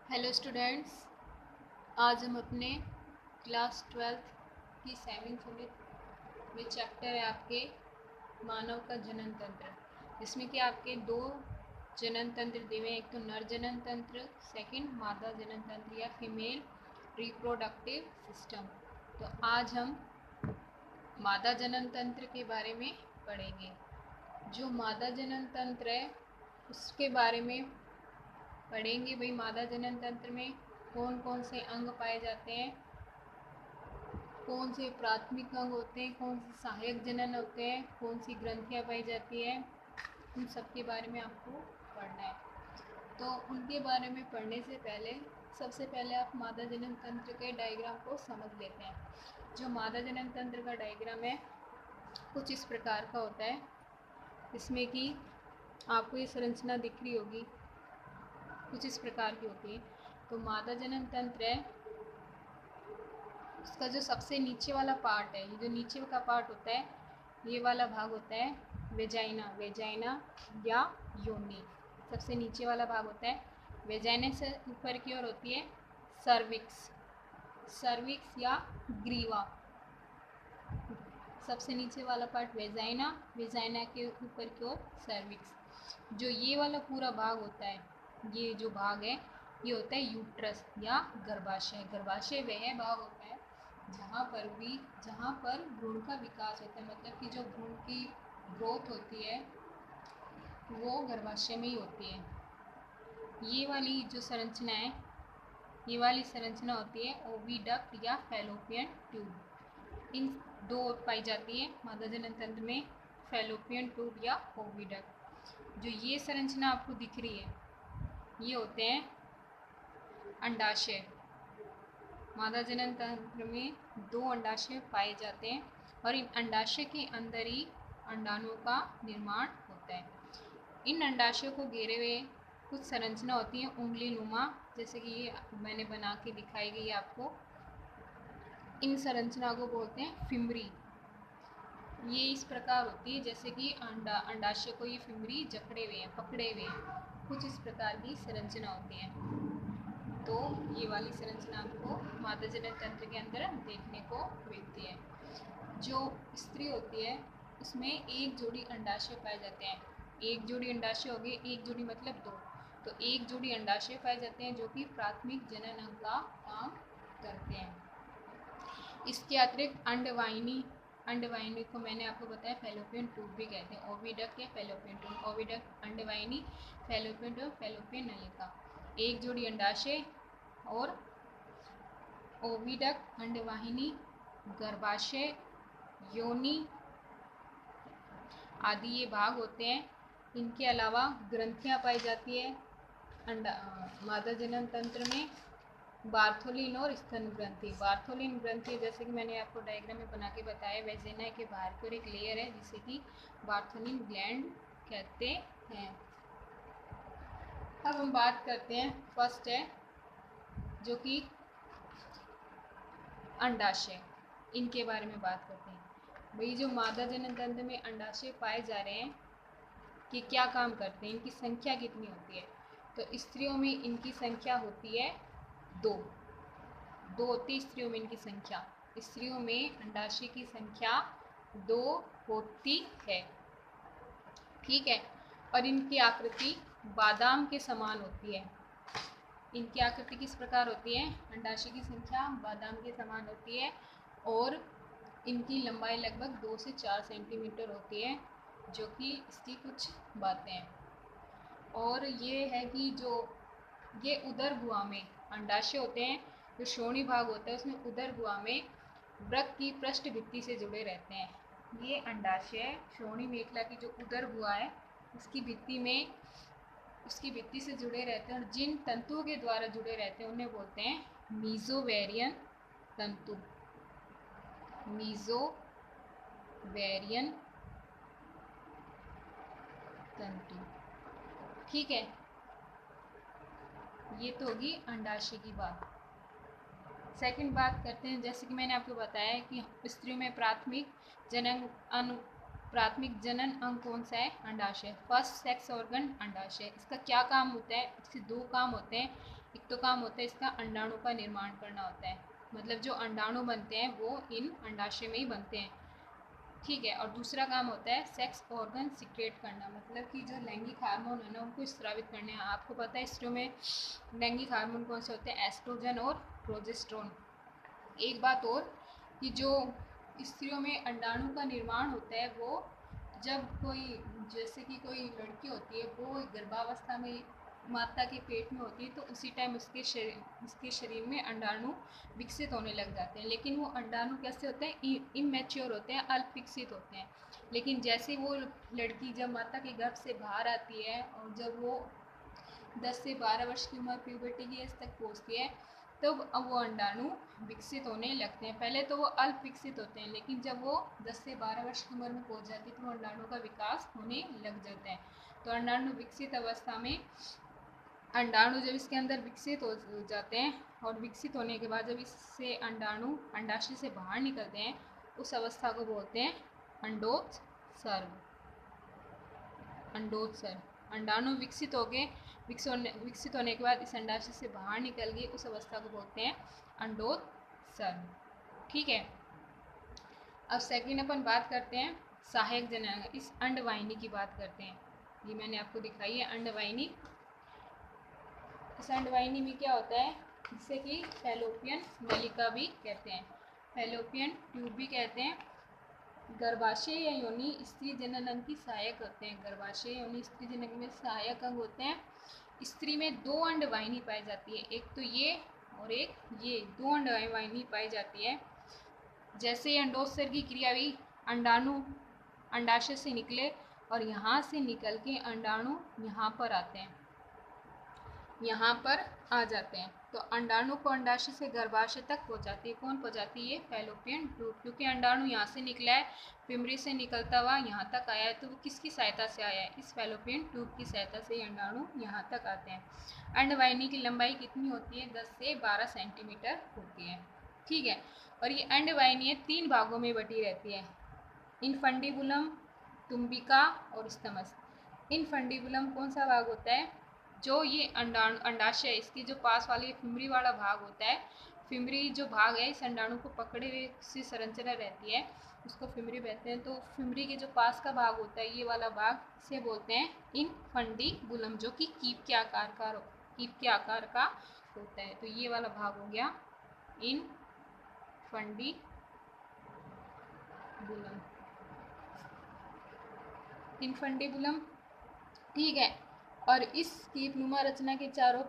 Hello students, आज हम अपने क्लास 12th की 7th यूनिट में चैप्टर है आपके मानव का जनन तंत्र, जिसमें कि आपके दो जनन तंत्र दिए हुए हैं। एक तो नर जनन तंत्र, सेकंड मादा जनन तंत्र या फीमेल रिप्रोडक्टिव सिस्टम। तो आज हम मादा जनन तंत्र के बारे में पढ़ेंगे। जो मादा जनन तंत्र है उसके बारे में पढ़ेंगे। भाई, मादा जनन तंत्र में कौन कौन से अंग पाए जाते हैं, कौन से प्राथमिक अंग होते हैं, कौन से सहायक जनन होते हैं, कौन सी ग्रंथियां पाई जाती है, उन सब के बारे में आपको पढ़ना है। तो उनके बारे में पढ़ने से पहले सबसे पहले आप मादा जनन तंत्र के डायग्राम को समझ लेते हैं। जो मादा जनन तंत्र का डायग्राम है कुछ इस प्रकार का होता है। इसमें कि आपको ये संरचना दिख रही होगी, कुछ इस प्रकार की होती है। तो मादा जनन तंत्र है, उसका जो सबसे नीचे वाला पार्ट है, ये जो नीचे का पार्ट होता है, ये वाला भाग होता है वेजाइना। वेजाइना या योनि सबसे नीचे वाला भाग होता है। वेजाइना से ऊपर की ओर होती है सर्विक्स। सर्विक्स या ग्रीवा, सबसे नीचे वाला पार्ट वेजाइना, वेजाइना के ऊपर की ओर सर्विक्स। जो ये वाला पूरा भाग होता है, ये जो भाग है, ये होता है यूट्रस या गर्भाशय। गर्भाशय वह भाग होता है जहाँ पर भ्रूण का विकास होता है, मतलब कि जो भ्रूण की ग्रोथ होती है वो गर्भाशय में ही होती है। ये वाली जो संरचना है, ये वाली संरचना होती है ओविडक्ट या फैलोपियन ट्यूब। इन दो पाई जाती है मादा जनन तंत्र में, फैलोपियन ट्यूब या ओविडक्ट। जो ये संरचना आपको दिख रही है, ये होते हैं अंडाशय। मादा जनन तंत्र में दो अंडाशय पाए जाते हैं और इन अंडाशय के अंदर ही अंडाणुओं का निर्माण होता है। इन अंडाशयों को घेरे हुए कुछ संरचना होती है उंगली नुमा, जैसे कि ये मैंने बना के दिखाई गई आपको। इन संरचना को बोलते हैं फिमरी। ये इस प्रकार होती है जैसे कि अंडाशय को ये फिमरी जकड़े हुए हैं, पकड़े हुए हैं। कुछ इस प्रकार की संरचना होती है। तो ये वाली संरचना आपको मादा जनन तंत्र के अंदर देखने को मिलती है। जो स्त्री होती है उसमें एक जोड़ी अंडाशय पाए जाते हैं। एक जोड़ी अंडाशय हो गए, एक जोड़ी मतलब दो, तो एक जोड़ी अंडाशय पाए जाते हैं जो कि प्राथमिक जनन अंग का काम करते हैं। इसके अतिरिक्त अंडवाहिनी, अंडवाहिनी को मैंने आपको बताया फैलोपियन ट्यूब भी कहते हैं। ओविडक्ट या फैलोपियन ट्यूब, ओविडक्ट अंडवाहिनी, फैलोपियन ट्यूब फैलोपियन नलिका। एक जोड़ी अंडाशय और ओविडक्ट, अंडवाहिनी, गर्भाशय, योनि आदि ये भाग होते हैं। इनके अलावा ग्रंथियां पाई जाती है मादा जनन तंत्र में, बार्थोलिन और स्तन ग्रंथि। बार्थोलिन ग्रंथि जैसे कि मैंने आपको डायग्राम में बना के बताया, वेजिना के बाहर की ओर एक लेयर है जिसे कि बार्थोलिन ग्लैंड कहते हैं। अब हम बात करते हैं, फर्स्ट है जो कि अंडाशय, इनके बारे में बात करते हैं। भाई, जो मादा जनन तंत्र में अंडाशय पाए जा रहे हैं कि क्या काम करते हैं, इनकी संख्या कितनी होती है। तो स्त्रियों में इनकी संख्या होती है दो। दो होती है स्त्रियों में इनकी संख्या। स्त्रियों में अंडाशय की संख्या दो होती है, ठीक है। और इनकी आकृति बादाम के समान होती है। इनकी आकृति किस प्रकार होती है, अंडाशय की संख्या बादाम के समान होती है और इनकी लंबाई लगभग 2 से 4 सेंटीमीटर होती है, जो कि इसकी कुछ बातें हैं। और ये है कि जो ये उदर गुहा में अंडाशय होते हैं, जो श्रोणी भाग होता है उसमें उदर गुहा में वृक्क की पृष्ठ भित्ति से जुड़े रहते हैं। ये अंडाशय श्रोणी मेखला की जो उदर गुहा है उसकी भित्ति से जुड़े रहते हैं और जिन तंतुओं के द्वारा जुड़े रहते हैं उन्हें बोलते हैं मीजोवेरियन तंतु। मीजोवेरियन तंतु, ठीक है। ये तो होगी अंडाशय की बात। सेकंड बात करते हैं, जैसे कि मैंने आपको बताया कि स्त्रियों में प्राथमिक जनन अंग कौन सा है, अंडाशय। फर्स्ट सेक्स ऑर्गन अंडाशय। इसका क्या काम होता है, इसके दो काम होते हैं। एक तो काम होता है इसका अंडाणु का निर्माण करना होता है, मतलब जो अंडाणु बनते हैं वो इन अंडाशय में ही बनते हैं, ठीक है। और दूसरा काम होता है सेक्स ऑर्गन सिक्रेट करना, मतलब कि जो लैंगिक हार्मोन है ना उनको स्रावित करने हैं। आपको पता है स्त्रियों में लैंगिक हार्मोन कौन से होते हैं, एस्ट्रोजन और प्रोजेस्टेरोन। एक बात और कि जो स्त्रियों में अंडाणु का निर्माण होता है वो जब कोई, जैसे कि कोई लड़की होती है वो गर्भावस्था में माता के पेट में होती है तो उसी टाइम उसके शरीर में अंडाणु विकसित होने लग जाते हैं। लेकिन वो अंडाणु कैसे होते हैं, इमेच्योर होते हैं, अल्प विकसित होते हैं। लेकिन जैसे वो लड़की जब माता के गर्भ से बाहर आती है और जब वो 10 से 12 वर्ष की उम्र प्यूबर्टी की एज तक पहुँचती है तब वो अंडाणु विकसित होने लगते हैं। पहले तो वो अल्प विकसित होते हैं, लेकिन जब वो 10 से 12 वर्ष की उम्र में पहुंच जाती है तो अंडाणु का विकास होने लग जाता है। तो अंडाणु विकसित अवस्था में अंडाणु जब इसके अंदर विकसित हो जाते हैं और विकसित होने के बाद जब इससे अंडाणु अंडाशय से बाहर निकलते हैं उस अवस्था को बोलते हैं अंडोत्सर्ग। अंडोत्सर्ग, अंडाणु विकसित होने के बाद इस अंडाशय से बाहर निकल गए उस अवस्था को बोलते हैं अंडोत्सर्ग, ठीक है। अब सेकंड अपन बात करते हैं सहायक जननांग, इस अंडवाहिनी की बात करते हैं। ये मैंने आपको दिखाई है अंडवाहिनी। इस अंडवाहिनी में क्या होता है, जिससे कि फैलोपियन नलिका भी कहते हैं, फैलोपियन ट्यूब भी कहते हैं। गर्भाशय या योनि स्त्री जनन अंग की सहायक होते हैं। गर्भाशय योनि स्त्री जनन में सहायक अंग होते हैं। स्त्री में दो अंडवाहिनी पाई जाती है, एक तो ये और एक ये, दो अंडवाहिनी पाई जाती है। जैसे ही अंडोत्सर्ग की क्रिया हुई अंडाणु अंडाशय से निकले और यहाँ से निकल के अंडाणु यहाँ पर आते हैं, यहाँ पर आ जाते हैं। तो अंडाणु को अंडाशय से गर्भाशय तक पहुँचाती है, कौन पहुँचाती है, फैलोपियन ट्यूब। क्योंकि अंडाणु यहाँ से निकला है, पिमरी से निकलता हुआ यहाँ तक आया है, तो वो किसकी सहायता से आया है, इस फैलोपियन ट्यूब की सहायता से अंडाणु यहाँ तक आते हैं। अंडवाहिनी की लंबाई कितनी होती है, 10 से 12 सेंटीमीटर होती है, ठीक है। और ये अंडवाहिनी 3 भागों में बटी रहती है, इनफंडिबुलम, तुम्बिका और स्तमस। इनफंडिबुलम कौन सा भाग होता है, जो ये अंडाशय इसके जो पास वाली फिमरी वाला भाग होता है, फिमरी जो भाग है इस अंडाणु को पकड़े हुए सी संरचना रहती है उसको फिमरी कहते हैं। तो फिमरी के जो पास का भाग होता है ये वाला भाग इसे बोलते हैं इनफंडिबुलम, जो कि कीप के आकार का होता है। तो ये वाला भाग हो गया इनफंडिबुलम, ठीक है। और इस कीपनुमा रचना के चारों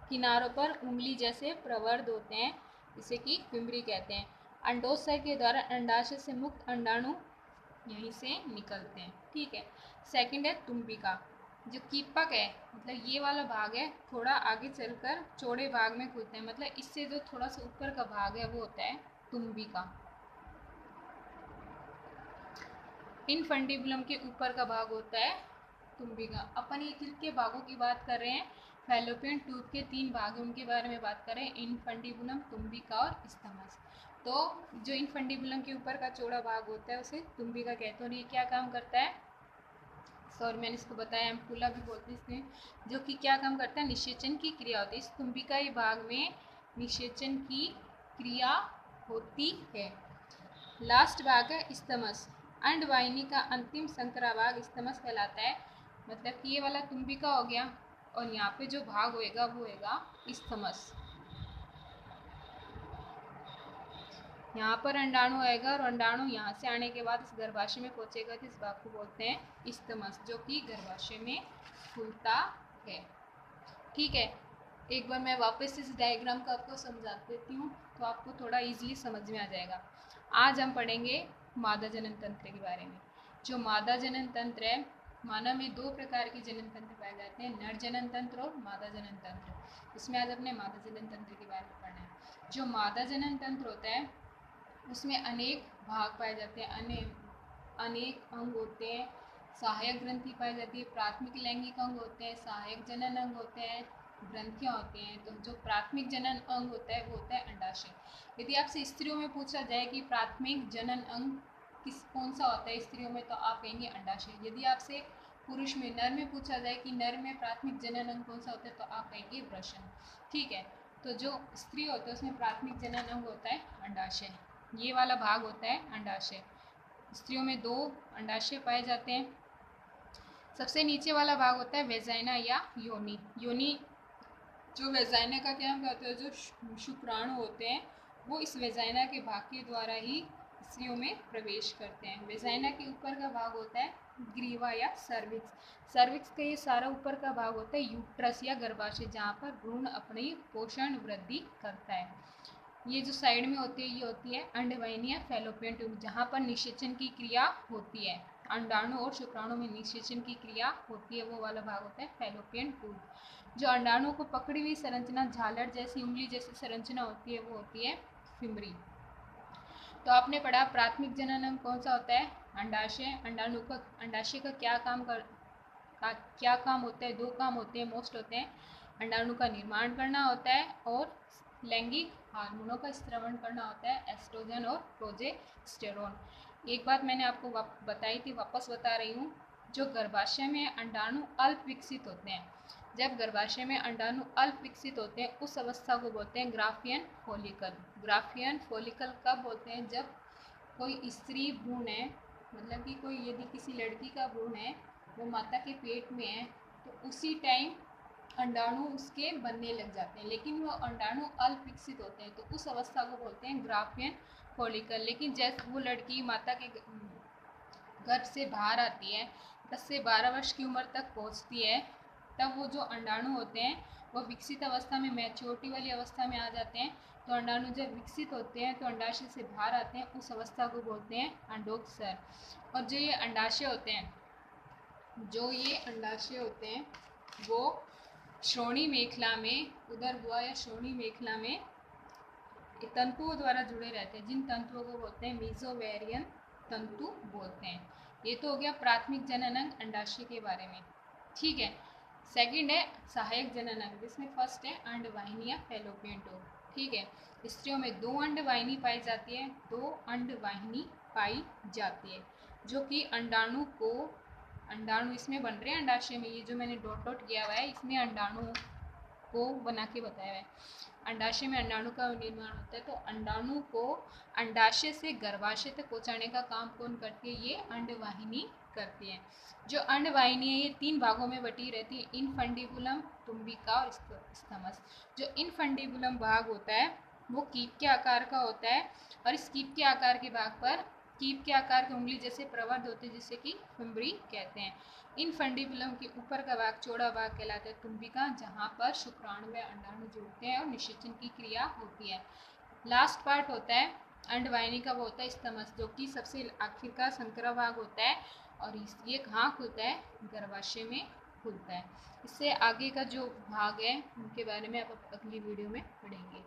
किनारों पर उंगली जैसे प्रवर्ध होते हैं, जिसे कि फिमरी कहते हैं। अंडोत्सर्ग के द्वारा अंडाशय से मुक्त अंडाणु यहीं से निकलते हैं, ठीक है। सेकंड है तुम्बिका, जो कीपक है, मतलब ये वाला भाग है, थोड़ा आगे चलकर चौड़े भाग में खुलते हैं, मतलब इससे जो थोड़ा सा ऊपर का भाग है वो होता है तुम्बिका। इनफंडिबुलम के ऊपर का भाग होता है तुम्बिका। अपन ये किसके भागों की बात कर रहे हैं, फैलोपियन ट्यूब के 3 भाग हैं उनके बारे में बात कर रहे हैं, इनफंडिबुलम, तुम्बिका और स्तमस। तो जो इनफंडिबुलम के ऊपर का चौड़ा भाग होता है उसे तुम्बिका कहते हैं। और ये क्या काम करता है, सॉरी मैंने इसको बताया, एम्पुला भी बोलते हैं इसमें, जो कि क्या काम करता है, निषेचन की क्रिया होती है। इस तुम्बिका भाग में निषेचन की क्रिया होती है। लास्ट भाग है स्तमस, अंडवाहिनी का अंतिम संकरा भाग स्तमस कहलाता है। मतलब कि ये वाला तुम्बिका हो गया और यहाँ पे जो भाग होएगा वो होएगा स्तमस। यहाँ पर अंडाणु आएगा और अंडाणु यहाँ से आने के बाद इस गर्भाशय में पहुँचेगा तो इस भाग को बोलते हैं स्तमस, जो कि गर्भाशय में खुलता है, ठीक है। एक बार मैं वापस इस डायग्राम को आपको समझा देती हूँ तो आपको थोड़ा इजीली समझ में आ जाएगा। आज हम पढ़ेंगे मादा जनन तंत्र के बारे में। जो मादा जनन तंत्र है, मानव में 2 प्रकार के जनन तंत्र पाए जाते हैं, नर जनन तंत्र और मादा जनन तंत्र। इसमें आज अपने मादा जनन तंत्र के बारे में पढ़ना है। जो मादा जनन तंत्र होता है उसमें अनेक भाग पाए जाते हैं, अनेक अंग होते हैं, सहायक ग्रंथि पाई जाती है, प्राथमिक लैंगिक अंग होते हैं, सहायक जनन अंग होते हैं, ग्रंथियाँ होती हैं। तो जो प्राथमिक जनन अंग होता है वो होता है अंडाशय। यदि आपसे स्त्रियों में पूछा जाए कि प्राथमिक जनन अंग कौन सा होता है स्त्रियों में, तो आप कहेंगे अंडाशय। यदि आपसे पुरुष में नर में पूछा जाए कि नर में प्राथमिक जनन अंग कौन सा होता है, तो आप कहेंगे वृषण। ठीक है, तो जो स्त्री होता है उसमें प्राथमिक जनन अंग होता है अंडाशय, ये वाला भाग होता है अंडाशय। स्त्रियों में 2 अंडाशय पाए जाते हैं। सबसे नीचे वाला भाग होता है वेजाइना या योनि। योनि जो वेजाइना का क्या कहते हैं, जो शुक्राणु होते हैं वो इस वेजाइना के भाग के द्वारा ही स्त्रियों में प्रवेश करते हैं। वेजाइना के ऊपर का भाग होता है ग्रीवा या सर्विक्स। सर्विक्स का ये सारा ऊपर का भाग होता है यूट्रस या गर्भाशय, जहाँ पर भ्रूण अपनी पोषण वृद्धि करता है। ये जो साइड में होती है ये होती है अंडवाहिनी या फैलोपियन ट्यूब, जहाँ पर निषेचन की क्रिया होती है। अंडाणु और शुक्राणु में निषेचन की क्रिया होती है, वो वाला भाग होता है फैलोपियन ट्यूब। जो अंडाणु को पकड़ी हुई संरचना, झालर जैसी, उंगली जैसी संरचना होती है वो होती है फिमरी। तो आपने पढ़ा प्राथमिक जनन अंग कौन सा होता है, अंडाशय। अंडाणु का, अंडाशय का क्या काम होता है, 2 काम होते हैं, मोस्ट होते हैं। अंडाणु का निर्माण करना होता है और लैंगिक हार्मोनों का स्त्रवण करना होता है, एस्ट्रोजन और प्रोजेस्टेरोन। एक बात मैंने आपको बताई थी, वापस बता रही हूँ। जो गर्भाशय में अंडाणु अल्प विकसित होते हैं, जब गर्भाशय में अंडाणु अल्प विकसित होते हैं उस अवस्था को बोलते हैं ग्राफियन फॉलिकल। ग्राफियन फॉलिकल कब बोलते हैं, जब कोई स्त्री भ्रूण है, मतलब कि कोई यदि किसी लड़की का भ्रूण है वो माता के पेट में है, तो उसी टाइम अंडाणु उसके बनने लग जाते हैं, लेकिन वो अंडाणु अल्प विकसित होते हैं, तो उस अवस्था को बोलते हैं ग्राफियन फॉलिकल। लेकिन जैसे वो लड़की माता के गर्भ से बाहर आती है, 10 से 12 वर्ष की उम्र तक पहुंचती है, तब वो जो अंडाणु होते हैं वो विकसित अवस्था में, मैच्योरिटी वाली अवस्था में आ जाते हैं। तो अंडाणु जब विकसित होते हैं तो अंडाशय से बाहर आते हैं, उस अवस्था को बोलते हैं अंडोत्सर्ग। और जो ये अंडाशय होते हैं, वो श्रोणी मेखला में, उदर हुआ या श्रोणी मेखला में तंतुओं द्वारा जुड़े रहते हैं, जिन तंतुओं को बोलते हैं मीजोवेरियन तंतु बोलते हैं। ये तो हो गया प्राथमिक जनन अंग अंडाशय के बारे में। ठीक है, सेकंड है सहायक जनन अंग, जिसमें फर्स्ट है अंडवाहिनी या फैलोपियन ट्यूब। ठीक है, स्त्रियों में 2 अंडवाहिनी पाई जाती है, 2 अंडवाहिनी पाई जाती है, जो कि अंडाणु इसमें बन रहे हैं अंडाशय में। ये जो मैंने डॉट डॉट किया हुआ है इसमें अंडाणु को बना के बताया है। अंडाशय में अंडाणु का निर्माण होता है, तो अंडाणु को अंडाशय से गर्भाशय तक पहुंचाने का काम कौन करती है, ये अंडवाहिनी करती है। जो अंडवाहिनी है ये 3 भागों में बटी रहती है, इनफंडिबुलम, तुम्बिका और स्थमस। जो इनफंडिबुलम भाग होता है वो कीप के आकार का होता है, और इस कीप के आकार के भाग पर कीप के आकार की उंगली जैसे प्रवर्ध होते हैं, जिसे कि फिम्बरी कहते हैं। इन फंडिबुलम के ऊपर का भाग चौड़ा भाग कहलाता है तुम्बिका, जहाँ पर शुक्राणु व अंडाणु जुड़ते हैं और निषेचन की क्रिया होती है। लास्ट पार्ट होता है अंडवाहिनी का, वो होता है स्थमस, जो कि सबसे आखिर का संकरा भाग होता है, और ये कहाँ खुलता है, गर्भाशय में खुलता है। इससे आगे का जो भाग है उनके बारे में आप अगली वीडियो में पढ़ेंगे।